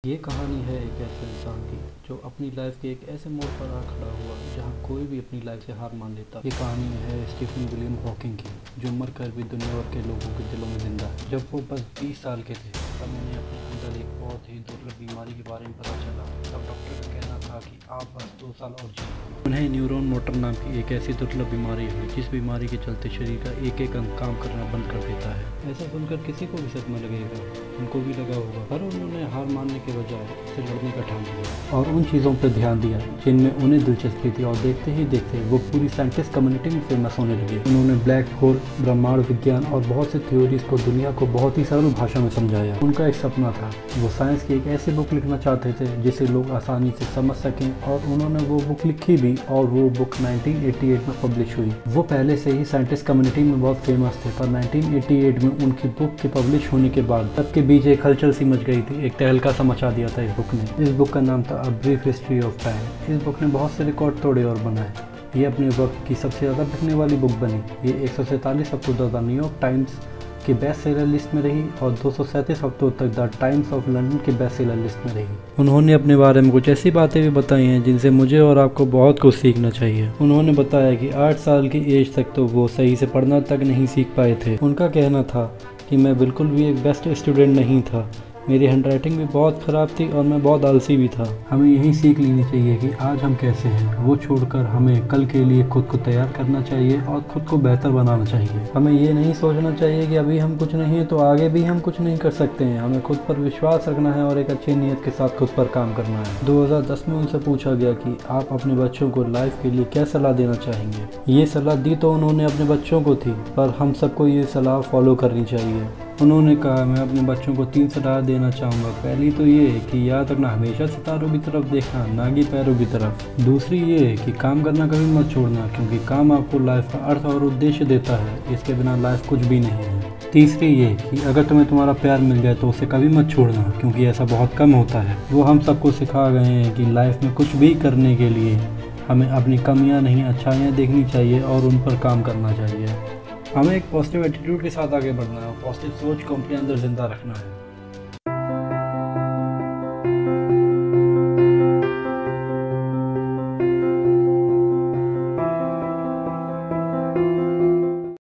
ये कहानी है एक ऐसे इंसान की जो अपनी लाइफ के एक ऐसे मोड़ पर आ खड़ा हुआ जहाँ कोई भी अपनी लाइफ से हार मान लेता। ये कहानी है स्टीफन विलियम हॉकिंग की, जो मर कर भी दुनिया भर के लोगों के दिलों में जिंदा है। जब वो बस 20 साल के थे तब उन्हें अपने अंदर एक बहुत ही दुर्लभ बीमारी के बारे में पता चला। तब डॉक्टर का कहना था कि आप बस 2 साल और जिए। उन्हें न्यूरॉन मोटर नाम की एक ऐसी दुर्लभ बीमारी हुई जिस बीमारी के चलते शरीर का एक एक अंग काम करना बंद कर देता है। ऐसा सुनकर किसी को भी सदमा लगेगा, उनको भी लगा होगा, पर उन्होंने हार मानने के बजाय उससे लड़ने का ठान लिया और उन चीज़ों पर ध्यान दिया जिनमें उन्हें दिलचस्पी थी। और देखते ही देखते वो पूरी साइंटिस्ट कम्युनिटी में फेमस होने लगे। उन्होंने ब्लैक होल, ब्रह्मांड विज्ञान और बहुत से थ्योरीज को दुनिया को बहुत ही सरल भाषा में समझाया। उनका एक सपना था, वो साइंस की एक ऐसी बुक लिखना चाहते थे जिसे लोग आसानी से समझ सकें, और उन्होंने वो बुक लिखी भी, और वो बुक 1988 में पब्लिश हुई। वो पहले से ही साइंटिस्ट कम्युनिटी में बहुत फेमस थे, पर 1988 में उनकी बुक के पब्लिश होने के बाद सबके बीच एक हलचल सी मच गई थी। एक तहलका सा मचा दिया था इस बुक ने। इस बुक का नाम था a brief history of time. इस बुक ने बहुत से रिकॉर्ड तोड़े और बनाए। ये अपने वक्त की सबसे ज़्यादा बिकने वाली बुक बनी। ये 147 हफ्तों तक न्यूयॉर्क टाइम्स की बेस्ट सेलर लिस्ट में रही और 237 हफ्तों तक द टाइम्स ऑफ लंदन की बेस्ट सेलर लिस्ट में रही। उन्होंने अपने बारे में कुछ ऐसी बातें भी बताई हैं जिनसे मुझे और आपको बहुत कुछ सीखना चाहिए। उन्होंने बताया कि 8 साल की एज तक तो वो सही से पढ़ना तक नहीं सीख पाए थे। उनका कहना था कि मैं बिल्कुल भी एक बेस्ट स्टूडेंट नहीं था, मेरी हैंडराइटिंग भी बहुत ख़राब थी और मैं बहुत आलसी भी था। हमें यही सीख लेनी चाहिए कि आज हम कैसे हैं, वो छोड़कर हमें कल के लिए खुद को तैयार करना चाहिए और खुद को बेहतर बनाना चाहिए। हमें ये नहीं सोचना चाहिए कि अभी हम कुछ नहीं है तो आगे भी हम कुछ नहीं कर सकते हैं। हमें खुद पर विश्वास रखना है और एक अच्छी नीयत के साथ खुद पर काम करना है। 2010 में उनसे पूछा गया कि आप अपने बच्चों को लाइफ के लिए क्या सलाह देना चाहेंगे। ये सलाह दी तो उन्होंने अपने बच्चों को थी, पर हम सबको ये सलाह फॉलो करनी चाहिए। उन्होंने कहा, मैं अपने बच्चों को 3 सलाह देना चाहूँगा। पहली तो ये है कि याद रखना हमेशा सितारों की तरफ देखना, ना कि पैरों की तरफ। दूसरी ये है कि काम करना कभी मत छोड़ना, क्योंकि काम आपको लाइफ का अर्थ और उद्देश्य देता है। इसके बिना लाइफ कुछ भी नहीं है। तीसरी ये कि अगर तुम्हें तुम्हारा प्यार मिल जाए तो उसे कभी मत छोड़ना, क्योंकि ऐसा बहुत कम होता है। वो हम सबको सिखा गए हैं कि लाइफ में कुछ भी करने के लिए हमें अपनी कमियाँ नहीं अच्छाइयाँ देखनी चाहिए और उन पर काम करना चाहिए। हमें एक पॉजिटिव एटीट्यूड के साथ आगे बढ़ना है और पॉजिटिव सोच को अपने अंदर जिंदा रखना है।